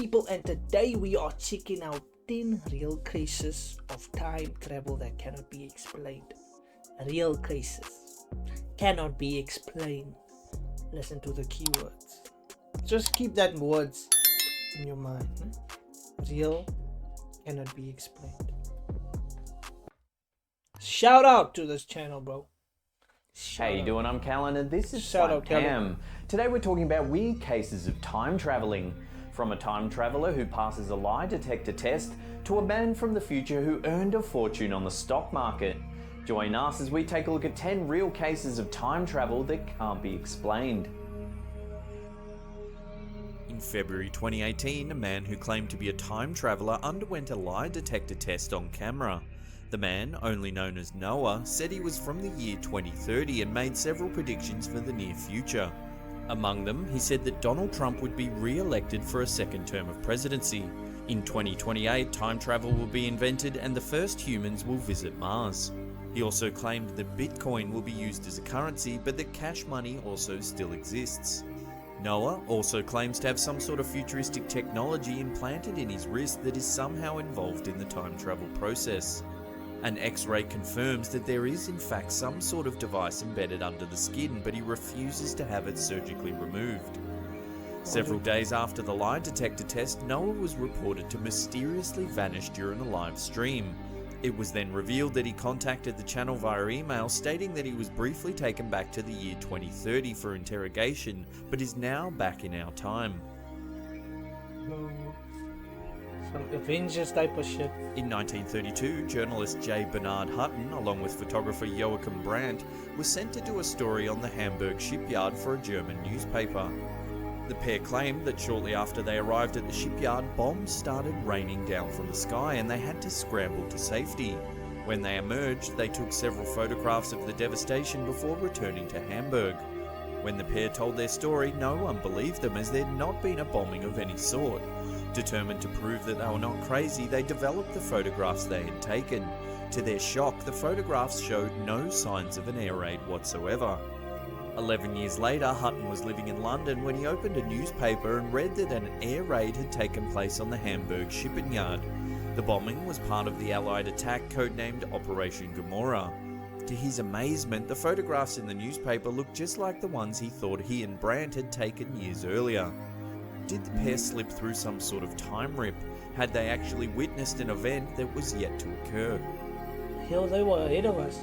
people, and today we are checking out 10 real cases of time travel that cannot be explained. Real cases cannot be explained. Listen to the keywords. Just keep that words in your mind. Real cannot be explained. Shout out to this channel, bro. How you doing? I'm Callan and this is Shout out, Callan. Cam. Today we're talking about weird cases of time traveling. From a time traveler who passes a lie detector test to a man from the future who earned a fortune on the stock market. Join us as we take a look at 10 real cases of time travel that can't be explained. In February 2018, a man who claimed to be a time traveller underwent a lie detector test on camera. The man, only known as Noah, said he was from the year 2030 and made several predictions for the near future. Among them, he said that Donald Trump would be re-elected for a second term of presidency. In 2028, time travel will be invented and the first humans will visit Mars. He also claimed that Bitcoin will be used as a currency, but that cash money also still exists. Noah also claims to have some sort of futuristic technology implanted in his wrist that is somehow involved in the time travel process. An X-ray confirms that there is in fact some sort of device embedded under the skin, but he refuses to have it surgically removed. Several days after the lie detector test, Noah was reported to mysteriously vanish during a live stream. It was then revealed that he contacted the channel via email, stating that he was briefly taken back to the year 2030 for interrogation, but is now back in our time. Some Avengers type of shit. In 1932, journalist J. Bernard Hutton, along with photographer Joachim Brandt, was sent to do a story on the Hamburg shipyard for a German newspaper. The pair claimed that shortly after they arrived at the shipyard, bombs started raining down from the sky and they had to scramble to safety. When they emerged, they took several photographs of the devastation before returning to Hamburg. When the pair told their story, no one believed them as there had not been a bombing of any sort. Determined to prove that they were not crazy, they developed the photographs they had taken. To their shock, the photographs showed no signs of an air raid whatsoever. 11 years later, Hutton was living in London when he opened a newspaper and read that an air raid had taken place on the Hamburg shipping yard. The bombing was part of the Allied attack codenamed Operation Gomorrah. To his amazement, the photographs in the newspaper looked just like the ones he thought he and Brandt had taken years earlier. Did the pair slip through some sort of time rip? Had they actually witnessed an event that was yet to occur? Hell, they were ahead of us.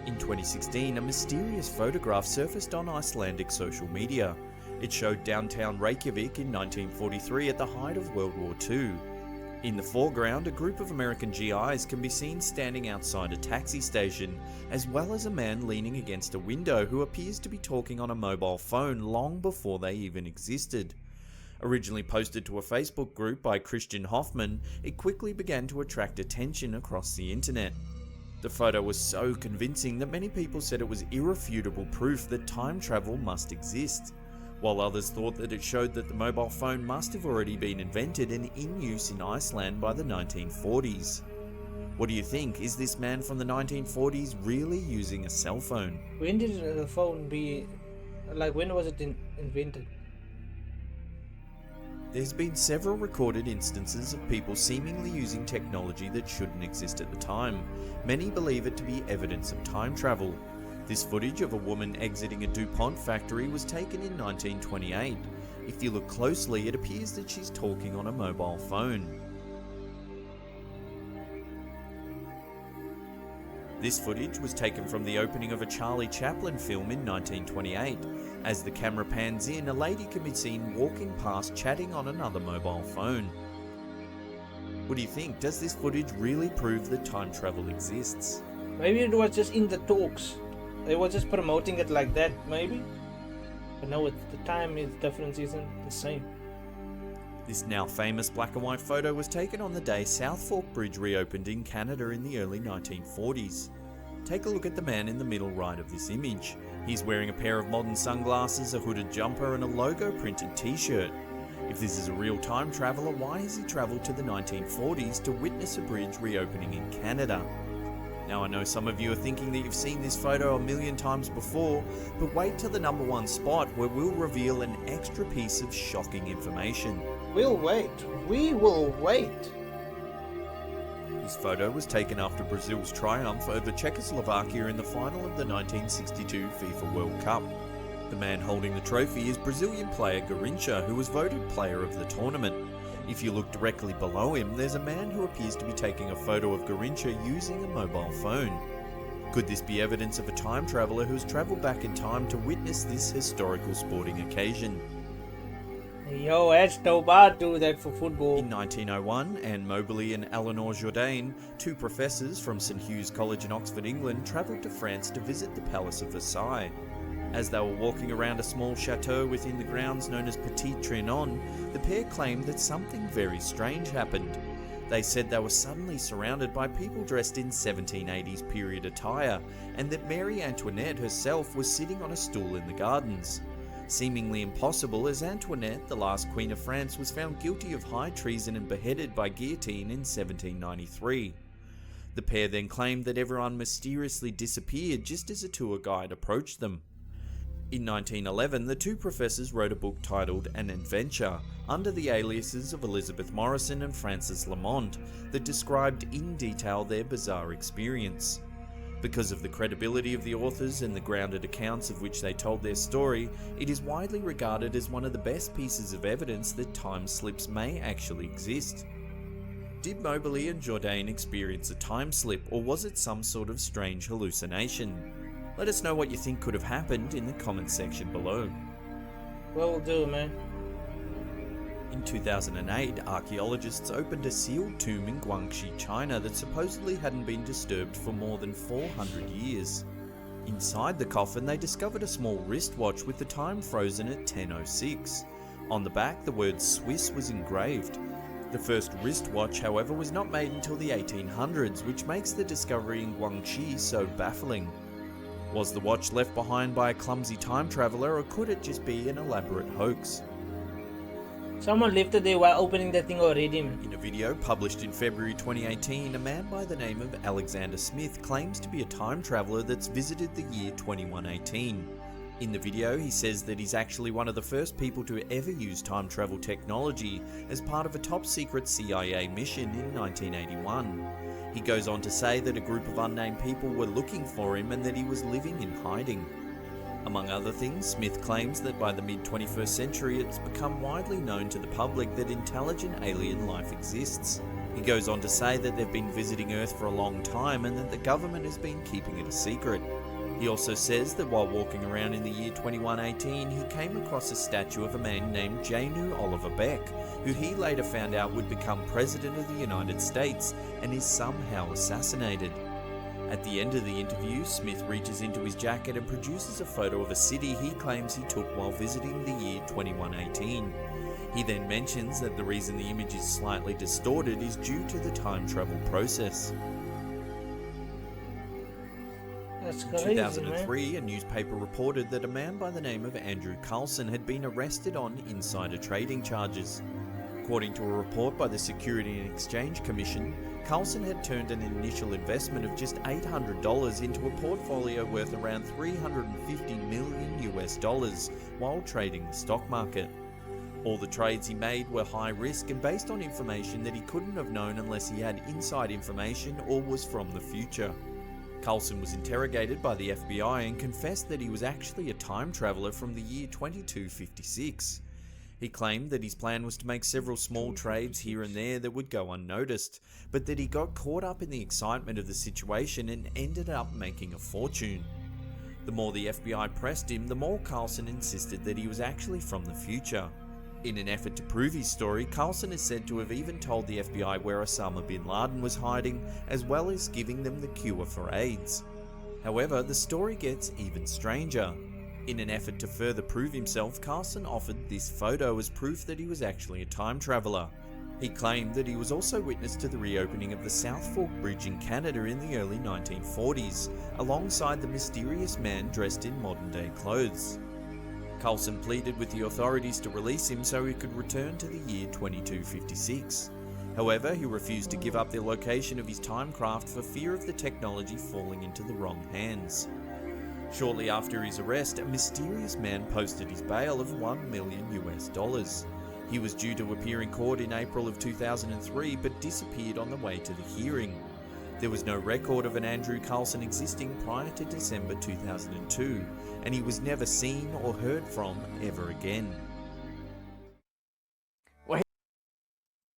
In 2016, a mysterious photograph surfaced on Icelandic social media. It showed downtown Reykjavik in 1943 at the height of World War II. In the foreground, a group of American GIs can be seen standing outside a taxi station, as well as a man leaning against a window who appears to be talking on a mobile phone long before they even existed. Originally posted to a Facebook group by Christian Hoffman, it quickly began to attract attention across the internet. The photo was so convincing that many people said it was irrefutable proof that time travel must exist, while others thought that it showed that the mobile phone must have already been invented and in use in Iceland by the 1940s. What do you think? Is this man from the 1940s really using a cell phone? When did the phone be, when was it invented? There's been several recorded instances of people seemingly using technology that shouldn't exist at the time. Many believe it to be evidence of time travel. This footage of a woman exiting a DuPont factory was taken in 1928. If you look closely, it appears that she's talking on a mobile phone. This footage was taken from the opening of a Charlie Chaplin film in 1928. As the camera pans in, a lady can be seen walking past chatting on another mobile phone. What do you think? Does this footage really prove that time travel exists? Maybe it was just in the talks. They were just promoting it like that, maybe? But no, the time difference isn't the same. This now famous black and white photo was taken on the day South Fork Bridge reopened in Canada in the early 1940s. Take a look at the man in the middle right of this image. He's wearing a pair of modern sunglasses, a hooded jumper and a logo printed t-shirt. If this is a real time traveller, why has he travelled to the 1940s to witness a bridge reopening in Canada? Now I know some of you are thinking that you've seen this photo a million times before, but wait till the number one spot where we'll reveal an extra piece of shocking information. We'll wait. We will wait. This photo was taken after Brazil's triumph over Czechoslovakia in the final of the 1962 FIFA World Cup. The man holding the trophy is Brazilian player Garrincha, who was voted player of the tournament. If you look directly below him, there's a man who appears to be taking a photo of Garrincha using a mobile phone. Could this be evidence of a time traveller who has travelled back in time to witness this historical sporting occasion? Yo, that's no bad do that for football. In 1901, Anne Mobley and Eleanor Jourdain, two professors from St Hugh's College in Oxford, England, travelled to France to visit the Palace of Versailles. As they were walking around a small chateau within the grounds known as Petit Trianon, the pair claimed that something very strange happened. They said they were suddenly surrounded by people dressed in 1780s period attire, and that Marie Antoinette herself was sitting on a stool in the gardens. Seemingly impossible, as Antoinette, the last Queen of France, was found guilty of high treason and beheaded by guillotine in 1793. The pair then claimed that everyone mysteriously disappeared just as a tour guide approached them. In 1911, the two professors wrote a book titled An Adventure, under the aliases of Elizabeth Morrison and Frances Lamont, that described in detail their bizarre experience. Because of the credibility of the authors and the grounded accounts of which they told their story, it is widely regarded as one of the best pieces of evidence that time slips may actually exist. Did Mobley and Jourdain experience a time slip, or was it some sort of strange hallucination? Let us know what you think could have happened in the comments section below. Will do, man. In 2008, archaeologists opened a sealed tomb in Guangxi, China that supposedly hadn't been disturbed for more than 400 years. Inside the coffin, they discovered a small wristwatch with the time frozen at 10:06. On the back, the word Swiss was engraved. The first wristwatch, however, was not made until the 1800s, which makes the discovery in Guangxi so baffling. Was the watch left behind by a clumsy time traveller, or could it just be an elaborate hoax? Someone left it there while opening that thing already, man. In a video published in February 2018, a man by the name of Alexander Smith claims to be a time traveller that's visited the year 2118. In the video, he says that he's actually one of the first people to ever use time travel technology as part of a top secret CIA mission in 1981. He goes on to say that a group of unnamed people were looking for him and that he was living in hiding. Among other things, Smith claims that by the mid-21st century it's become widely known to the public that intelligent alien life exists. He goes on to say that they've been visiting Earth for a long time and that the government has been keeping it a secret. He also says that while walking around in the year 2118, he came across a statue of a man named Janu Oliver Beck, who he later found out would become President of the United States and is somehow assassinated. At the end of the interview, Smith reaches into his jacket and produces a photo of a city he claims he took while visiting the year 2118. He then mentions that the reason the image is slightly distorted is due to the time travel process. That's In crazy, 2003, a newspaper reported that a man by the name of Andrew Carlson had been arrested on insider trading charges. According to a report by the Security and Exchange Commission, Carlson had turned an initial investment of just $800 into a portfolio worth around $350 million while trading the stock market. All the trades he made were high risk and based on information that he couldn't have known unless he had inside information or was from the future. Carlson was interrogated by the FBI and confessed that he was actually a time traveller from the year 2256. He claimed that his plan was to make several small trades here and there that would go unnoticed, but that he got caught up in the excitement of the situation and ended up making a fortune. The more the FBI pressed him, the more Carlson insisted that he was actually from the future. In an effort to prove his story, Carlson is said to have even told the FBI where Osama bin Laden was hiding, as well as giving them the cure for AIDS. However, the story gets even stranger. In an effort to further prove himself, Carlson offered this photo as proof that he was actually a time traveller. He claimed that he was also witness to the reopening of the South Fork Bridge in Canada in the early 1940s, alongside the mysterious man dressed in modern-day clothes. Carlson pleaded with the authorities to release him so he could return to the year 2256. However, he refused to give up the location of his timecraft for fear of the technology falling into the wrong hands. Shortly after his arrest, a mysterious man posted his bail of $1 million US. He was due to appear in court in April of 2003 but disappeared on the way to the hearing. There was no record of an Andrew Carlson existing prior to December 2002, and he was never seen or heard from ever again.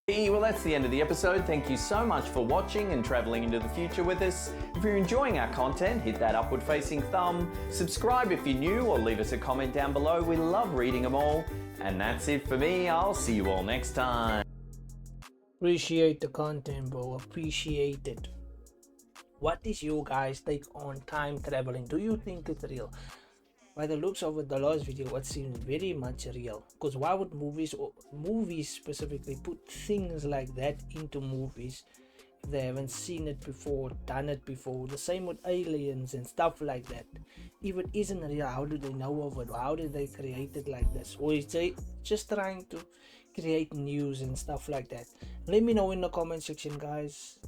Well, that's the end of the episode. Thank you so much for watching and travelling into the future with us. If you're enjoying our content, hit that upward facing thumb, subscribe if you're new, or leave us a comment down below. We love reading them all. And that's it for me. I'll see you all next time. Appreciate the content, bro. Appreciate it. What is your guys' take on time traveling? Do you think it's real? By the looks of the last video, it seems very much real. Because why would movies specifically put things like that into movies if they haven't seen it before, done it before? The same with aliens and stuff like that. If it isn't real, how do they know of it? How did they create it like this? Or is they just trying to create news and stuff like that? Let me know in the comment section, guys.